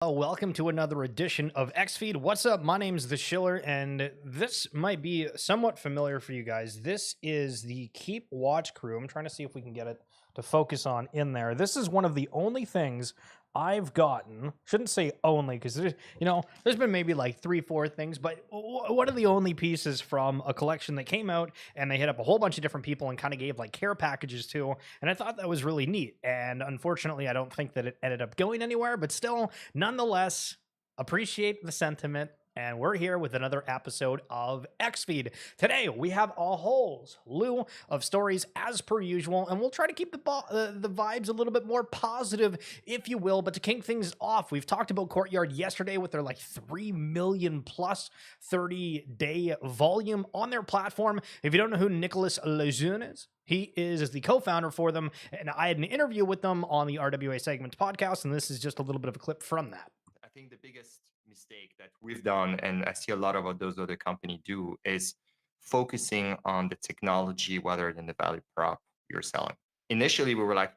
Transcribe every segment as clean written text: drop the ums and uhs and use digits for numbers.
Welcome to another edition of XFeed. What's up? My name's The Schiller, and this might be somewhat familiar for you guys. This is the Keep Watch crew. I'm trying to see if we can get it to focus on in there. This is one of the only things I've gotten. Shouldn't say only, because there's been maybe like 3-4 things, but one of the only pieces from a collection that came out, and they hit up a whole bunch of different people and kind of gave like care packages to, and I thought that was really neat. And unfortunately, I don't think that it ended up going anywhere, but still, nonetheless, appreciate the sentiment. And we're here with another episode of XFeed. Today, we have a whole slew of stories as per usual, and we'll try to keep the vibes a little bit more positive, if you will. But to kick things off, we've talked about Courtyard yesterday with their like 3 million plus 30-day volume on their platform. If you don't know who Nicolas Lejeune is, he is the co-founder for them, and I had an interview with them on the RWA Segments podcast, and this is just a little bit of a clip from that. I think the biggest mistake that we've done, and I see a lot of those other companies do, is focusing on the technology rather than the value prop you're selling. Initially, we were like,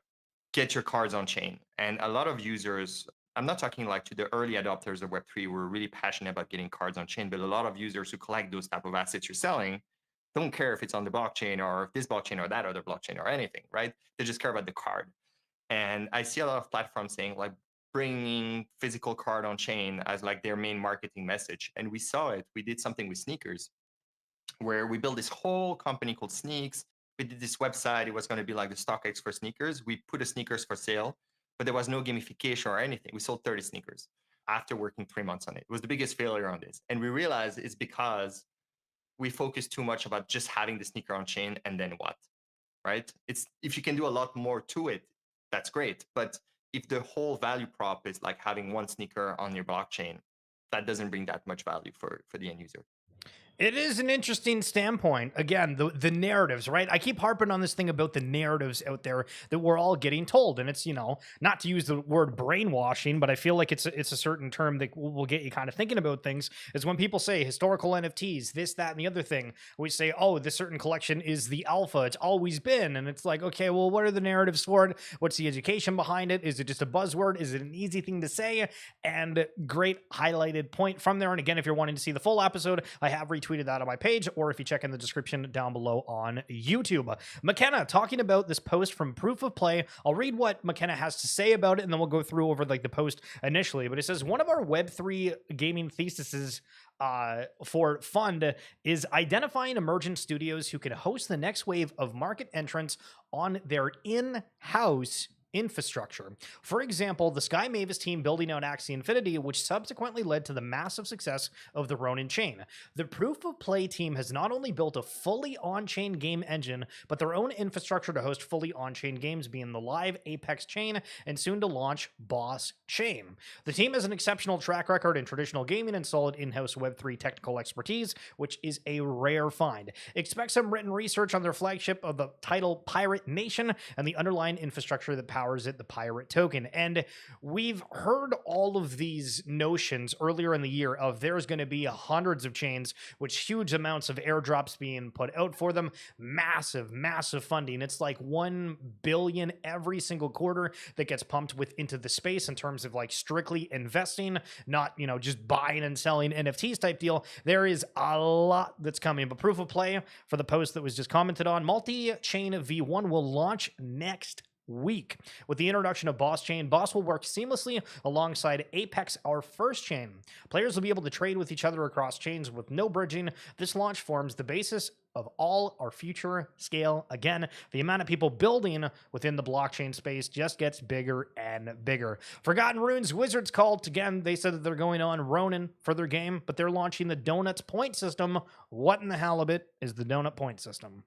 get your cards on chain. And a lot of users, I'm not talking like to the early adopters of Web3 who are really passionate about getting cards on chain, but a lot of users who collect those type of assets you're selling don't care if it's on the blockchain or if this blockchain or that other blockchain or anything, right? They just care about the card. And I see a lot of platforms saying like, bringing physical card on chain as like their main marketing message. And we saw it. We did something with sneakers where we built this whole company called Sneaks. We did this website. It was going to be like the StockX for sneakers. We put the sneakers for sale, but there was no gamification or anything. We sold 30 sneakers after working 3 months on it. It was the biggest failure on this. And we realized it's because we focused too much about just having the sneaker on chain and then what, right? It's if you can do a lot more to it, that's great. But if the whole value prop is like having one sneaker on your blockchain, that doesn't bring that much value for the end user. It is an interesting standpoint. Again, the narratives, right? I keep harping on this thing about the narratives out there that we're all getting told. And it's, not to use the word brainwashing, but I feel like it's a certain term that will get you kind of thinking about things, is when people say historical NFTs, this, that, and the other thing. We say, oh, this certain collection is the alpha. It's always been. And it's like, okay, well, what are the narratives for it? What's the education behind it? Is it just a buzzword? Is it an easy thing to say? And great highlighted point from there. And again, if you're wanting to see the full episode, I have retweeted that on my page, or if you check in the description down below on YouTube. McKenna talking about this post from Proof of Play. I'll read what McKenna has to say about it, and then we'll go through over like the post initially. But it says, one of our Web3 gaming theses for fund is identifying emergent studios who can host the next wave of market entrants on their in-house infrastructure. For example, the Sky Mavis team building out Axie Infinity, which subsequently led to the massive success of the Ronin chain. The Proof of Play team has not only built a fully on-chain game engine, but their own infrastructure to host fully on-chain games, being the live Apex chain and soon to launch Boss chain. The team has an exceptional track record in traditional gaming and solid in-house Web3 technical expertise, which is a rare find. Expect some written research on their flagship of the title Pirate Nation and the underlying infrastructure that powers it, the Pirate token. And we've heard all of these notions earlier in the year of there's going to be hundreds of chains, which huge amounts of airdrops being put out for them, massive funding. It's like 1 billion every single quarter that gets pumped into the space in terms of like strictly investing, not just buying and selling NFTs type deal. There is a lot that's coming. But Proof of Play, for the post that was just commented on, multi-chain V1 will launch next week. With the introduction of Boss Chain, Boss will work seamlessly alongside Apex, our first chain. Players will be able to trade with each other across chains with no bridging. This launch forms the basis of all our future scale. Again, the amount of people building within the blockchain space just gets bigger and bigger. Forgotten Runes Wizards called again. They said that they're going on Ronin for their game, but they're launching the Donuts point system. What in the halibut is the Donut point system?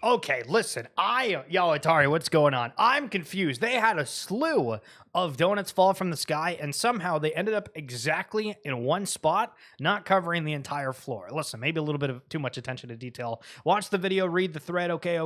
Okay, listen, yo, Atari, what's going on? I'm confused. They had a slew of donuts fall from the sky, and somehow they ended up exactly in one spot, not covering the entire floor. Listen, maybe a little bit of too much attention to detail. Watch the video, read the thread. Okay.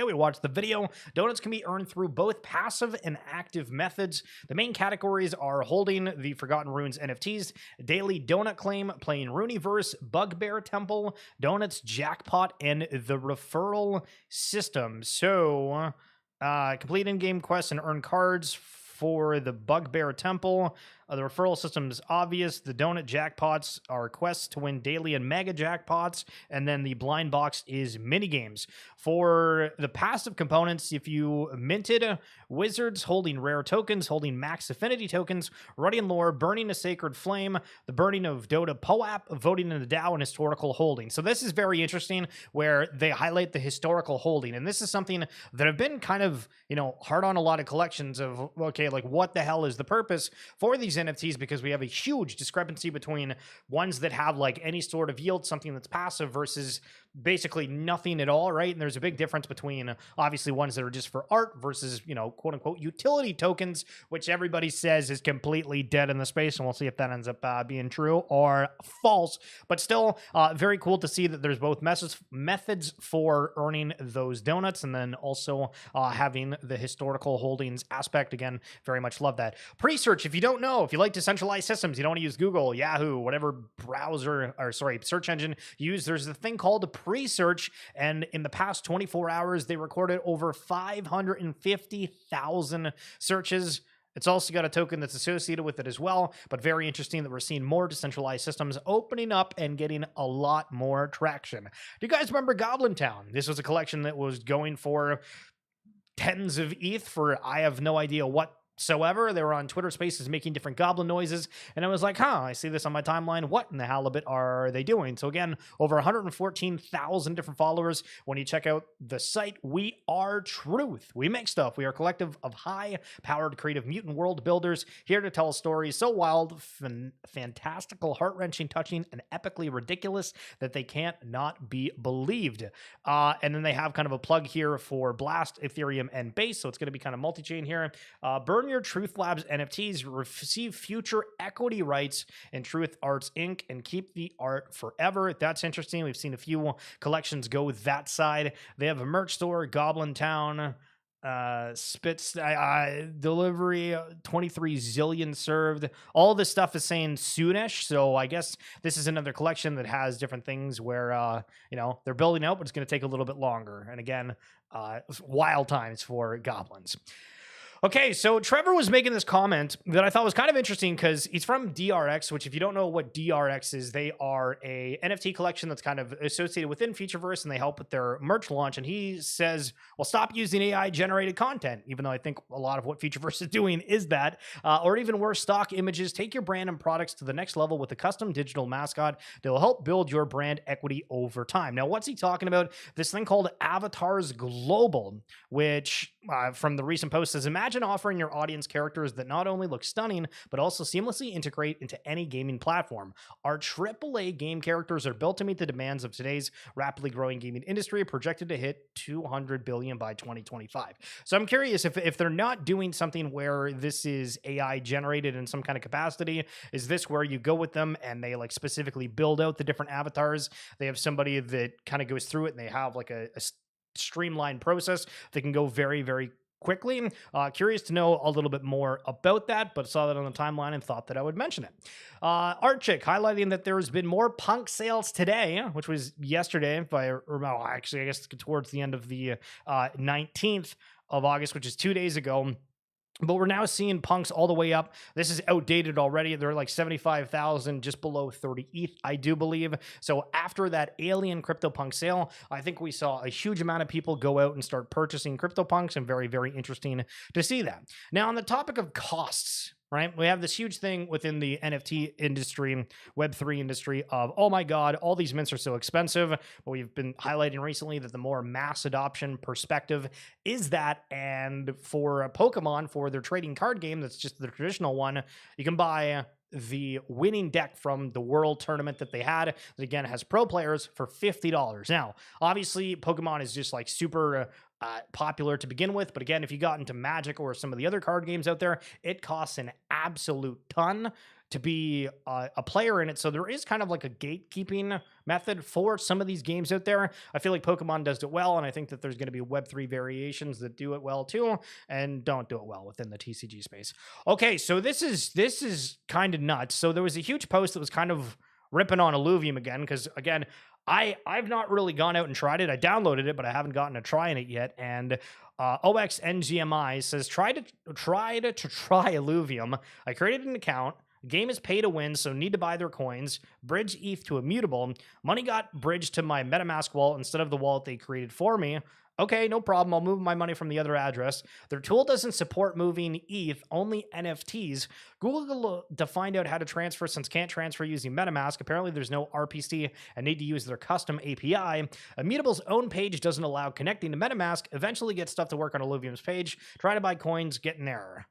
We watched the video. Donuts can be earned through both passive and active methods. The main categories are holding the Forgotten Runes NFTs, Daily Donut Claim, playing Rooneyverse, Bugbear Temple, Donuts Jackpot, and the referral system. So, complete in-game quests and earn cards for the Bugbear Temple. The referral system is obvious. The donut jackpots are quests to win daily and mega jackpots, and then the blind box is minigames. For the passive components, if you minted wizards, holding rare tokens, holding max affinity tokens, running lore, burning a sacred flame, the burning of Dota POAP, voting in the DAO, and historical holding. So this is very interesting, where they highlight the historical holding, and this is something that have been kind of, hard on a lot of collections of, okay, like what the hell is the purpose for these NFTs, because we have a huge discrepancy between ones that have like any sort of yield, something that's passive, versus basically nothing at all, right? And there's a big difference between obviously ones that are just for art versus, quote unquote utility tokens, which everybody says is completely dead in the space. And we'll see if that ends up being true or false. But still, very cool to see that there's both methods for earning those donuts, and then also having the historical holdings aspect. Again, very much love that. Presearch, if you don't know, if you like decentralized systems, you don't want to use Google, Yahoo, whatever search engine you use, there's a thing called Presearch, and in the past 24 hours, they recorded over 550,000 searches. It's also got a token that's associated with it as well, but very interesting that we're seeing more decentralized systems opening up and getting a lot more traction. Do you guys remember Goblintown? This was a collection that was going for tens of ETH for I have no idea whatsoever. They were on Twitter Spaces making different goblin noises, and I was like, I see this on my timeline. What in the halibut are they doing? So again, over 114,000 different followers. When you check out the site, we are truth. We make stuff. We are a collective of high-powered creative mutant world builders here to tell stories so wild, fantastical, heart-wrenching, touching, and epically ridiculous that they can't not be believed. And then they have kind of a plug here for Blast, Ethereum, and Base, so it's going to be kind of multi-chain here. Burn your Truth Labs NFTs, receive future equity rights in Truth Arts Inc., and keep the art forever. That's interesting. We've seen a few collections go that side. They have a merch store, Goblintown, Spitz delivery, 23 zillion served. All this stuff is saying soonish, so I guess this is another collection that has different things where they're building out, but it's going to take a little bit longer. And again, wild times for goblins. Okay, so Trevor was making this comment that I thought was kind of interesting because he's from DRX, which if you don't know what DRX is, they are a NFT collection that's kind of associated within Featureverse, and they help with their merch launch. And he says, well, stop using AI-generated content, even though I think a lot of what Featureverse is doing is that. Or even worse, stock images. Take your brand and products to the next level with a custom digital mascot that will help build your brand equity over time. Now, what's he talking about? This thing called Avatars Global, which from the recent post says, imagine offering your audience characters that not only look stunning, but also seamlessly integrate into any gaming platform. Our AAA game characters are built to meet the demands of today's rapidly growing gaming industry, projected to hit $200 billion by 2025. So I'm curious if they're not doing something where this is AI generated in some kind of capacity, is this where you go with them and they like specifically build out the different avatars? They have somebody that kind of goes through it, and they have like a streamlined process that can go very, very quickly. Curious to know a little bit more about that, but saw that on the timeline and thought that I would mention it. Artchick highlighting that there has been more punk sales today, which was yesterday, actually, I guess towards the end of the 19th of August, which is 2 days ago. But we're now seeing punks all the way up. This is outdated already. They're like 75,000, just below 30 ETH, I do believe. So after that alien CryptoPunk sale, I think we saw a huge amount of people go out and start purchasing CryptoPunks, and very, very interesting to see that. Now, on the topic of costs, right? We have this huge thing within the NFT industry, Web3 industry of, oh my God, all these mints are so expensive. But we've been highlighting recently that the more mass adoption perspective is that. And for Pokemon, for their trading card game, that's just the traditional one, you can buy the winning deck from the world tournament that they had. That again has pro players for $50. Now, obviously, Pokemon is just like super popular to begin with, but again, if you got into Magic or some of the other card games out there, it costs an absolute ton to be a player in it. So there is kind of like a gatekeeping method for some of these games out there. I feel like Pokemon does it well, and I think that there's going to be Web3 variations that do it well too, and don't do it well within the TCG space. Okay, so this is kind of nuts. So there was a huge post that was kind of ripping on Illuvium again, because again, I've not really gone out and tried it. I downloaded it, but I haven't gotten to trying it yet. And OXNGMI says, try to try Illuvium. I created an account. Game is pay to win, so need to buy their coins. Bridge ETH to Immutable. Money got bridged to my MetaMask wallet instead of the wallet they created for me. Okay, no problem. I'll move my money from the other address. Their tool doesn't support moving ETH, only NFTs. Google to find out how to transfer since can't transfer using MetaMask. Apparently, there's no RPC and need to use their custom API. Immutable's own page doesn't allow connecting to MetaMask. Eventually get stuff to work on Illuvium's page. Try to buy coins, get an error.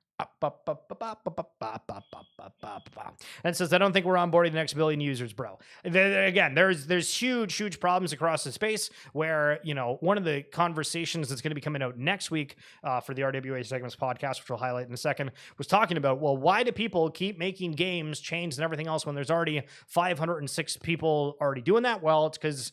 And says, I don't think we're onboarding the next billion users, bro. Again, there's huge problems across the space where, you know, one of the conversations that's going to be coming out next week for the RWA Segments podcast, which we'll highlight in a second, was talking about, well, why do people keep making games, chains, and everything else when there's already 506 people already doing that? Well, it's because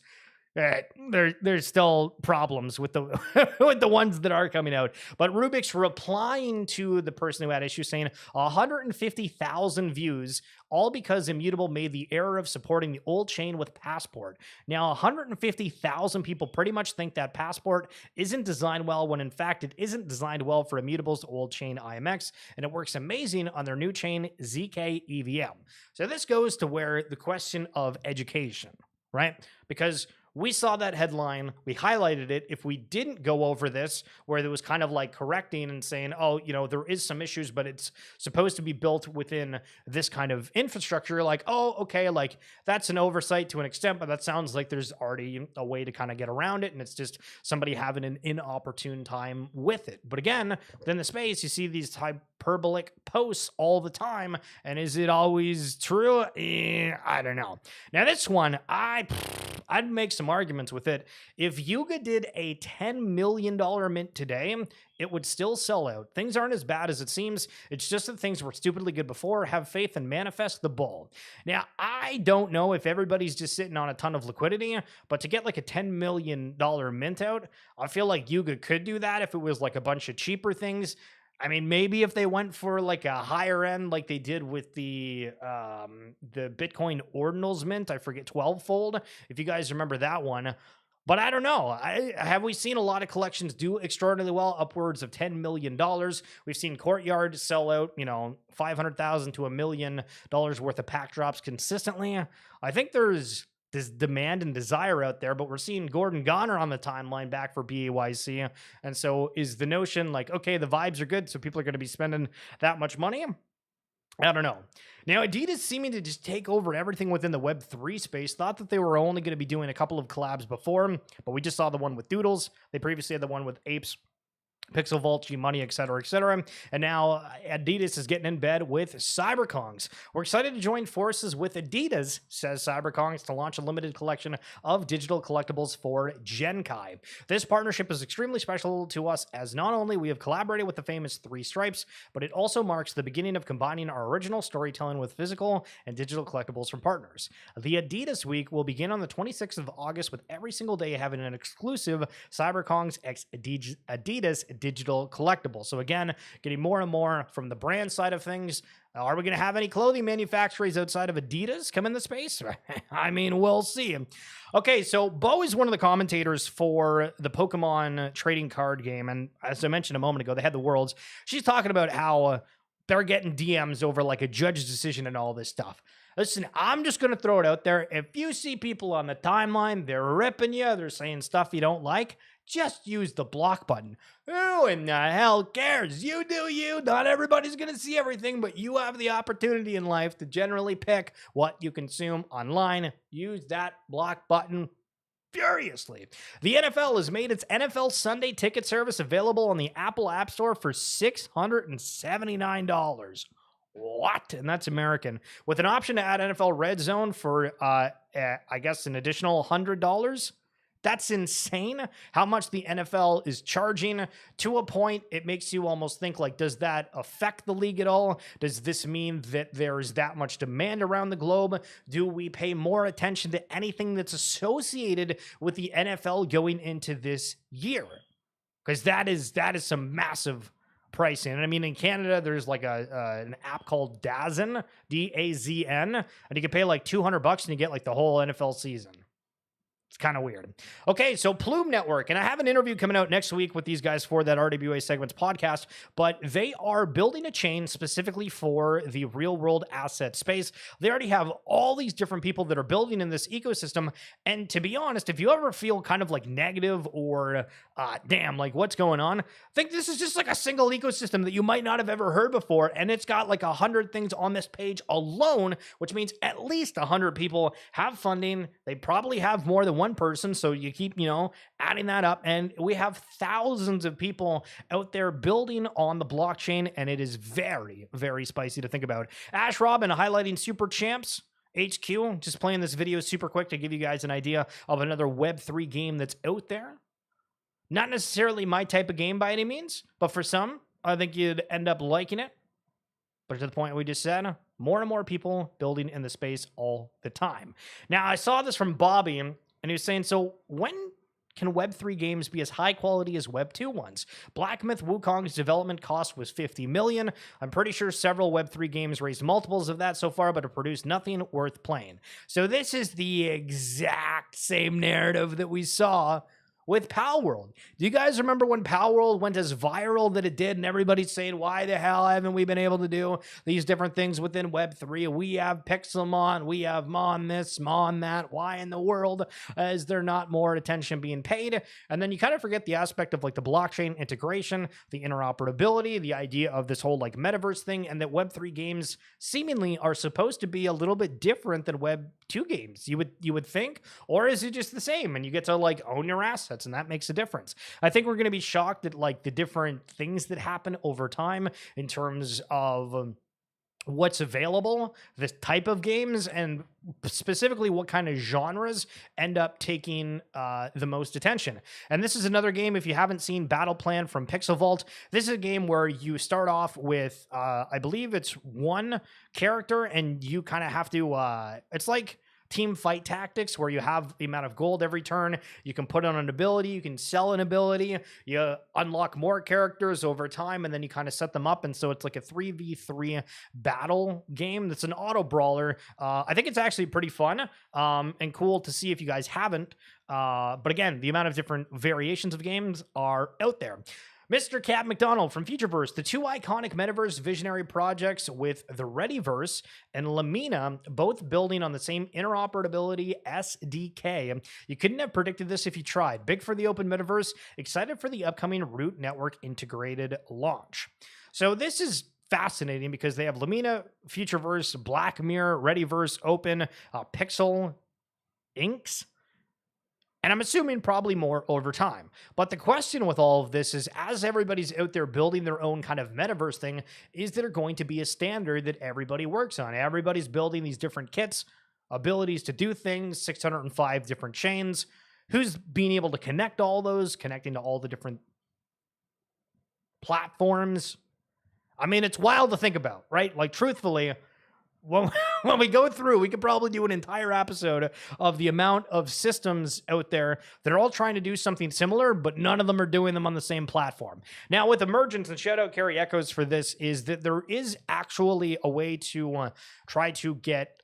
there's still problems with the with the ones that are coming out. But Rubik's replying to the person who had issues, saying 150,000 views, all because Immutable made the error of supporting the old chain with Passport. Now, 150,000 people pretty much think that Passport isn't designed well, when in fact it isn't designed well for Immutable's old chain IMX, and it works amazing on their new chain ZK EVM. So this goes to where the question of education, right? Because we saw that headline, we highlighted it. If we didn't go over this, where there was kind of like correcting and saying, oh, you know, there is some issues, but it's supposed to be built within this kind of infrastructure, like, oh, okay, like that's an oversight to an extent, but that sounds like there's already a way to kind of get around it, and it's just somebody having an inopportune time with it. But again, within the space, you see these hyperbolic posts all the time, and is it always true? I don't know. Now this one, I'd make some arguments with it. If Yuga did a $10 million mint today, it would still sell out. Things aren't as bad as it seems. It's just that things were stupidly good before. Have faith and manifest the bull. Now, I don't know if everybody's just sitting on a ton of liquidity, but to get like a $10 million mint out, I feel like Yuga could do that if it was like a bunch of cheaper things. I mean, maybe if they went for like a higher end, like they did with the Bitcoin Ordinals mint, I forget, 12-fold, if you guys remember that one. But I don't know. Have we seen a lot of collections do extraordinarily well, upwards of $10 million? We've seen Courtyard sell out, you know, $500,000 to $1 million worth of pack drops consistently. I think there's this demand and desire out there, but we're seeing Gordon Goner on the timeline back for BAYC. And so is the notion like, okay, the vibes are good, so people are going to be spending that much money? I don't know. Now, Adidas seeming to just take over everything within the Web3 space. Thought that they were only going to be doing a couple of collabs before, but we just saw the one with Doodles. They previously had the one with Apes, Pixel Vault, G-Money, etc., etc. And now Adidas is getting in bed with Cyberkongz. We're excited to join forces with Adidas, says Cyberkongz, to launch a limited collection of digital collectibles for Genkai. This partnership is extremely special to us, as not only we have collaborated with the famous Three Stripes, but it also marks the beginning of combining our original storytelling with physical and digital collectibles from partners. The Adidas Week will begin on the 26th of August, with every single day having an exclusive Cyberkongz x Adidas digital collectible. So again, getting more and more from the brand side of things. Are we going to have any clothing manufacturers outside of Adidas come in the space? I mean, we'll see. Okay, so Bo is one of the commentators for the Pokemon trading card game. And as I mentioned a moment ago, they had the Worlds. She's talking about how they're getting DMs over like a judge's decision and all this stuff. Listen, I'm just going to throw it out there. If you see people on the timeline, they're ripping you, they're saying stuff you don't like, just use the block button. Who in the hell cares? You do you. Not everybody's going to see everything, but you have the opportunity in life to generally pick what you consume online. Use that block button furiously. The NFL has made its NFL Sunday ticket service available on the Apple App Store for $679. What? And that's American. With an option to add NFL Red Zone for, I guess, an additional $100. That's insane how much the NFL is charging. To a point, it makes you almost think, like, does that affect the league at all? Does this mean that there's that much demand around the globe? Do we pay more attention to anything that's associated with the NFL going into this year? Because that is some massive pricing. And I mean, in Canada, there's like an app called Dazn, D-A-Z-N, and you can pay like $200 and you get like the whole NFL season. It's kind of weird. Okay, so Plume Network, and I have an interview coming out next week with these guys for that RWA Segments podcast, but they are building a chain specifically for the real-world asset space. They already have all these different people that are building in this ecosystem, and to be honest, if you ever feel kind of like negative or, damn, like what's going on, think this is just like a single ecosystem that you might not have ever heard before, and it's got like 100 things on this page alone, which means at least 100 people have funding. They probably have more than one person, so you keep, adding that up, and we have thousands of people out there building on the blockchain, and it is very, very spicy to think about. Ash Robin highlighting Super Champs HQ, just playing this video super quick to give you guys an idea of another Web3 game that's out there. Not necessarily my type of game by any means, but for some, I think you'd end up liking it. But to the point we just said, more and more people building in the space all the time. Now, I saw this from Bobby, and he was saying, so when can Web3 games be as high quality as Web2 ones? Black Myth Wukong's development cost was $50 million. I'm pretty sure several Web3 games raised multiples of that so far, but have produced nothing worth playing. So this is the exact same narrative that we saw with Palworld. Do you guys remember when Palworld went as viral that it did, and everybody's saying, why the hell haven't we been able to do these different things within Web3? We have Pixelmon, we have Mon this, Mon that. Why in the world is there not more attention being paid? And then you kind of forget the aspect of like the blockchain integration, the interoperability, the idea of this whole like metaverse thing, and that Web3 games seemingly are supposed to be a little bit different than Web2 games. You would think, or is it just the same and you get to like own your assets? And that makes a difference. I think we're going to be shocked at like the different things that happen over time in terms of what's available, the type of games, and specifically what kind of genres end up taking the most attention. And this is another game, if you haven't seen BattlePlan from Pixel Vault, this is a game where you start off with, I believe it's one character, and you kind of have to, it's like team fight tactics where you have the amount of gold every turn. You can put on an ability, you can sell an ability, you unlock more characters over time, and then you kind of set them up. And so it's like a 3v3 battle game that's an auto brawler. I think it's actually pretty fun and cool to see if you guys haven't. But again, the amount of different variations of games are out there. Mr. Cat McDonald from Futureverse, the two iconic metaverse visionary projects with the Readyverse and Lamina, both building on the same interoperability SDK. You couldn't have predicted this if you tried. Big for the open metaverse, excited for the upcoming Root Network integrated launch. So this is fascinating because they have Lamina, Futureverse, Black Mirror, Readyverse, Open, Pixel, Inks. And I'm assuming probably more over time. But the question with all of this is, as everybody's out there building their own kind of metaverse thing, is there going to be a standard that everybody works on? Everybody's building these different kits, abilities to do things, 605 different chains. Who's being able to connect all those, connecting to all the different platforms? I mean, it's wild to think about, right? Like, truthfully, when we go through, we could probably do an entire episode of the amount of systems out there that are all trying to do something similar, but none of them are doing them on the same platform. Now, with Emergence, and shout out Carrie Echoes for this, is that there is actually a way to try to get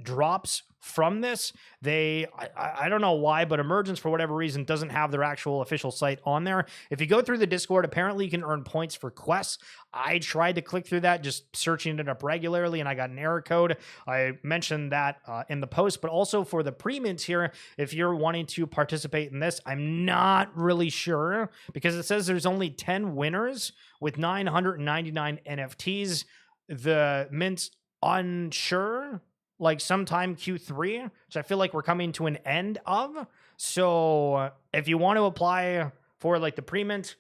drops from this. I don't know why, but Emergence, for whatever reason, doesn't have their actual official site on there. If you go through the Discord, apparently you can earn points for quests. I tried to click through that, just searching it up regularly, and I got an error code. I mentioned that in the post, but also for the pre-mints here, if you're wanting to participate in this, I'm not really sure because it says there's only 10 winners with 999 NFTs. The mint's unsure, like sometime Q3, which I feel like we're coming to an end of. So if you want to apply for like the pre-mint,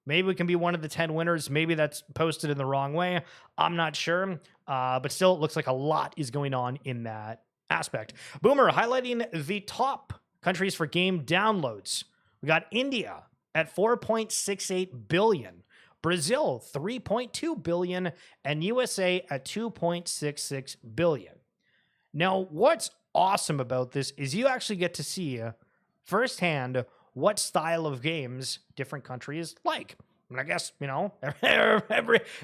Maybe we can be one of the 10 winners. Maybe that's posted in the wrong way. I'm not sure. But still, it looks like a lot is going on in that aspect. Boomer highlighting the top countries for game downloads. We got India at 4.68 billion, Brazil 3.2 billion, and USA at 2.66 billion. Now, what's awesome about this is you actually get to see firsthand what style of games different countries like. And I guess, you know,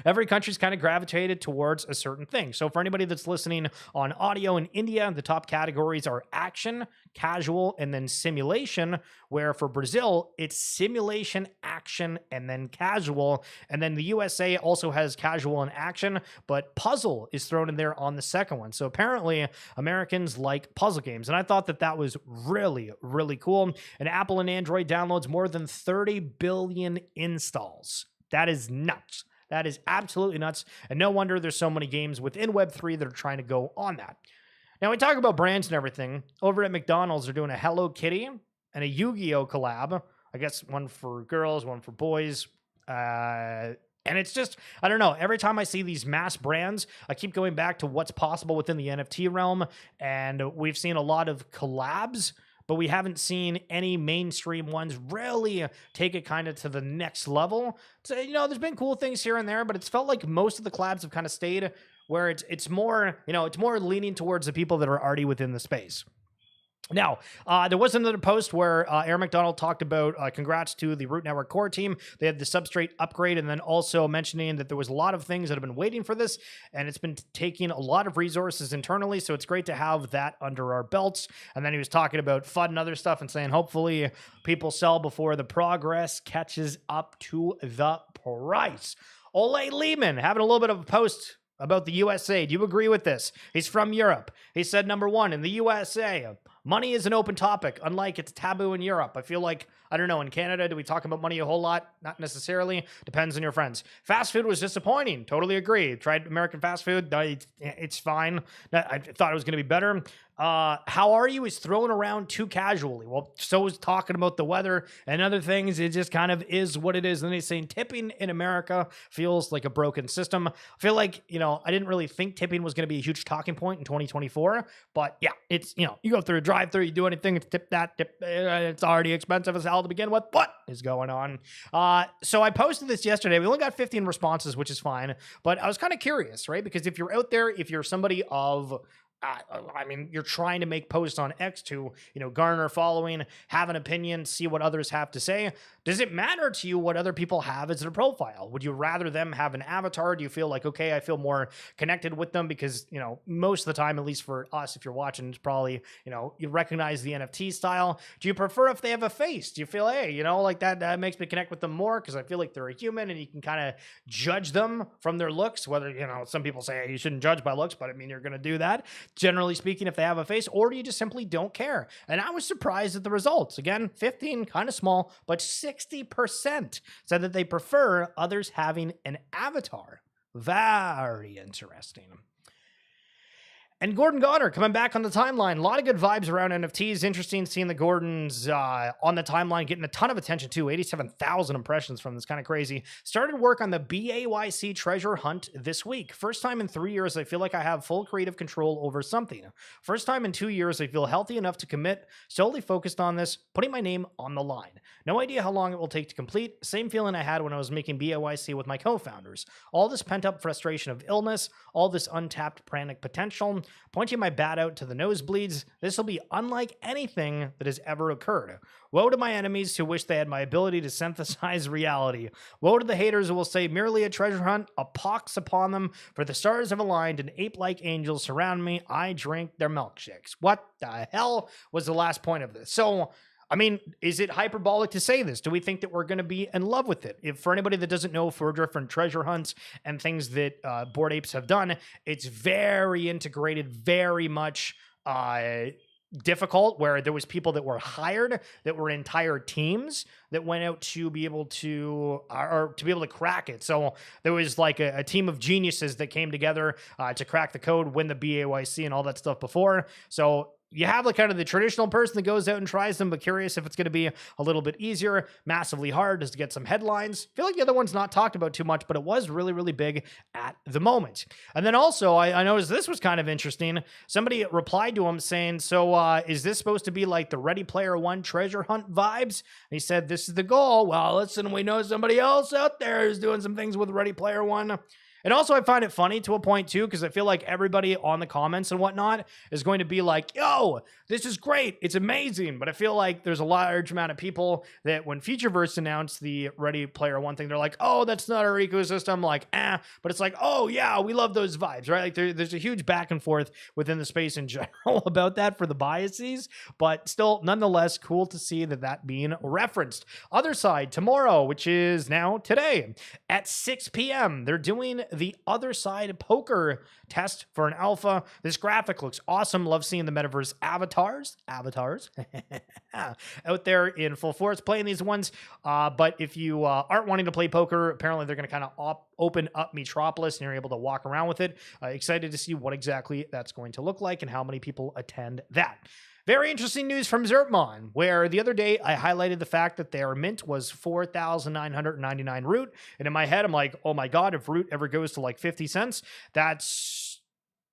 every country's kind of gravitated towards a certain thing. So for anybody that's listening on audio in India, the top categories are action, casual, and then simulation, where for Brazil, it's simulation, action, and then casual. And then the USA also has casual and action, but puzzle is thrown in there on the second one. So apparently Americans like puzzle games. And I thought that that was really, really cool. And Apple and Android downloads more than 30 billion installs. That is nuts. That is absolutely nuts. And no wonder there's so many games within Web3 that are trying to go on that. Now, we talk about brands and everything. Over at McDonald's, they're doing a Hello Kitty and a Yu-Gi-Oh collab. I guess one for girls, one for boys. And it's just, I don't know. Every time I see these mass brands, I keep going back to what's possible within the NFT realm. And we've seen a lot of collabs, but we haven't seen any mainstream ones really take it kind of to the next level. So, you know, there's been cool things here and there, but it's felt like most of the collabs have kind of stayed where it's more, you know, it's more leaning towards the people that are already within the space. Now, there was another post where Aaron McDonald talked about congrats to the Root Network core team. They had the Substrate upgrade, and then also mentioning that there was a lot of things that have been waiting for this, and it's been taking a lot of resources internally, so it's great to have that under our belts. And then he was talking about FUD and other stuff and saying hopefully people sell before the progress catches up to the price. Ole Lehman having a little bit of a post about the USA. Do you agree with this? He's from Europe. He said, number one, in the USA, money is an open topic, unlike it's taboo in Europe. I feel like, I don't know, in Canada, do we talk about money a whole lot? Not necessarily. Depends on your friends. Fast food was disappointing. Totally agree. Tried American fast food. It's fine. I thought it was going to be better. How are you is thrown around too casually. Well, so is talking about the weather and other things. It just kind of is what it is. And he's saying tipping in America feels like a broken system. I feel like, you know, I didn't really think tipping was going to be a huge talking point in 2024. But yeah, it's, you know, you go through a drive-through, you do anything, it's tip that, tip. It's already expensive as hell to begin with. What is going on? So I posted this yesterday. We only got 15 responses, which is fine. But I was kind of curious, right? Because if you're out there, if you're somebody of... I mean, you're trying to make posts on X to, you know, garner following, have an opinion, see what others have to say. Does it matter to you what other people have as their profile? Would you rather them have an avatar? Do you feel like, okay, I feel more connected with them because, you know, most of the time, at least for us, if you're watching, it's probably, you know, you recognize the NFT style. Do you prefer if they have a face? Do you feel, hey, you know, like that makes me connect with them more because I feel like they're a human and you can kind of judge them from their looks, whether, you know, some people say, hey, you shouldn't judge by looks, but I mean, you're going to do that. Generally speaking, if they have a face, or do you just simply don't care? And I was surprised at the results. Again, 15, kind of small, but 60% said that they prefer others having an avatar. Very interesting. And Gordon Goddard coming back on the timeline. A lot of good vibes around NFTs. Interesting seeing the Gordons on the timeline getting a ton of attention too. 87,000 impressions from this. Kind of crazy. Started work on the BAYC treasure hunt this week. First time in 3 years I feel like I have full creative control over something. First time in 2 years I feel healthy enough to commit. Solely focused on this, putting my name on the line. No idea how long it will take to complete. Same feeling I had when I was making BAYC with my co-founders. All this pent up frustration of illness. All this untapped pranic potential. Pointing my bat out to the nosebleeds, this will be unlike anything that has ever occurred. Woe to my enemies who wish they had my ability to synthesize reality. Woe to the haters who will say merely a treasure hunt, a pox upon them, for the stars have aligned and ape-like angels surround me. I drink their milkshakes. What the hell was the last point of this? So, I mean, is it hyperbolic to say this? Do we think that we're going to be in love with it? If for anybody that doesn't know, for different treasure hunts and things that Bored Apes have done, it's very integrated, very much difficult, where there was people that were hired, that were entire teams that went out to be able to, or to be able to crack it. So there was like a team of geniuses that came together to crack the code, win the BAYC and all that stuff before. So you have like kind of the traditional person that goes out and tries them, but curious if it's going to be a little bit easier. Massively hard just to get some headlines. Feel like the other one's not talked about too much, but it was really, really big at the moment. And then also, I noticed this was kind of interesting. Somebody replied to him saying, so is this supposed to be like the Ready Player One treasure hunt vibes? And he said, this is the goal. Well, listen, we know somebody else out there who's doing some things with Ready Player One. And also, I find it funny to a point, too, because I feel like everybody on the comments and whatnot is going to be like, yo, this is great. It's amazing. But I feel like there's a large amount of people that when Featureverse announced the Ready Player One thing, they're like, oh, that's not our ecosystem. Like, But it's like, oh, yeah, we love those vibes, right? Like there's a huge back and forth within the space in general about that for the biases. But still, nonetheless, cool to see that being referenced. Otherside tomorrow, which is now today at 6 p.m., they're doing the Otherside poker test for an alpha. This graphic looks awesome. Love seeing the metaverse avatars out there in full force playing these ones. But if you aren't wanting to play poker, apparently they're going to kind of open up Metropolis and you're able to walk around with it. Excited to see what exactly that's going to look like and how many people attend that. Very interesting news from Zerpmon, where the other day I highlighted the fact that their mint was 4,999 root. And in my head, I'm like, oh my God, if root ever goes to like 50 cents, it's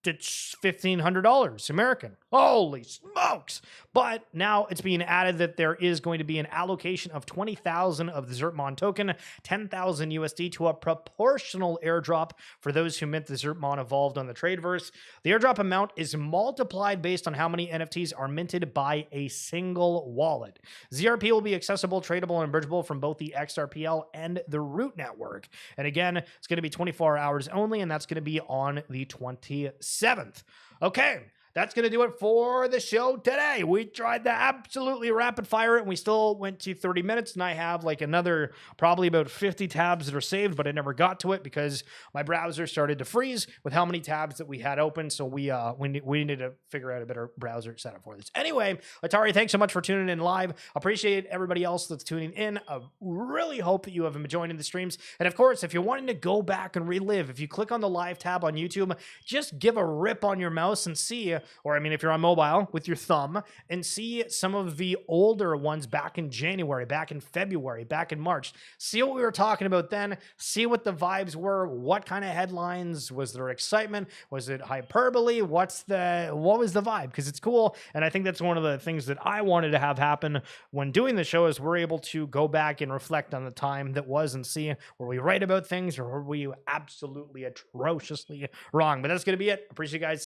$1,500 American. Holy smokes. But now it's being added that there is going to be an allocation of 20,000 of the Zerpmon token, 10,000 USD to a proportional airdrop for those who mint the Zerpmon evolved on the Tradeverse. The airdrop amount is multiplied based on how many NFTs are minted by a single wallet. ZRP will be accessible, tradable, and bridgeable from both the XRPL and the Root network. And again, it's going to be 24 hours only, and that's going to be on the 27th. Okay. That's going to do it for the show today. We tried to absolutely rapid fire it, and we still went to 30 minutes, and I have like another probably about 50 tabs that are saved, but I never got to it because my browser started to freeze with how many tabs that we had open, so we needed to figure out a better browser setup for this. Anyway, Atari, thanks so much for tuning in live. Appreciate everybody else that's tuning in. I really hope that you have enjoyed the streams, and of course, if you're wanting to go back and relive, if you click on the live tab on YouTube, just give a rip on your mouse and see, or I mean, if you're on mobile with your thumb, and see some of the older ones back in January, back in February, back in March. See what we were talking about then. See what the vibes were. What kind of headlines? Was there excitement? Was it hyperbole? What was the vibe? Because it's cool, and I think that's one of the things that I wanted to have happen when doing the show is we're able to go back and reflect on the time that was and see were we right about things or were we absolutely atrociously wrong. But that's going to be it. Appreciate you guys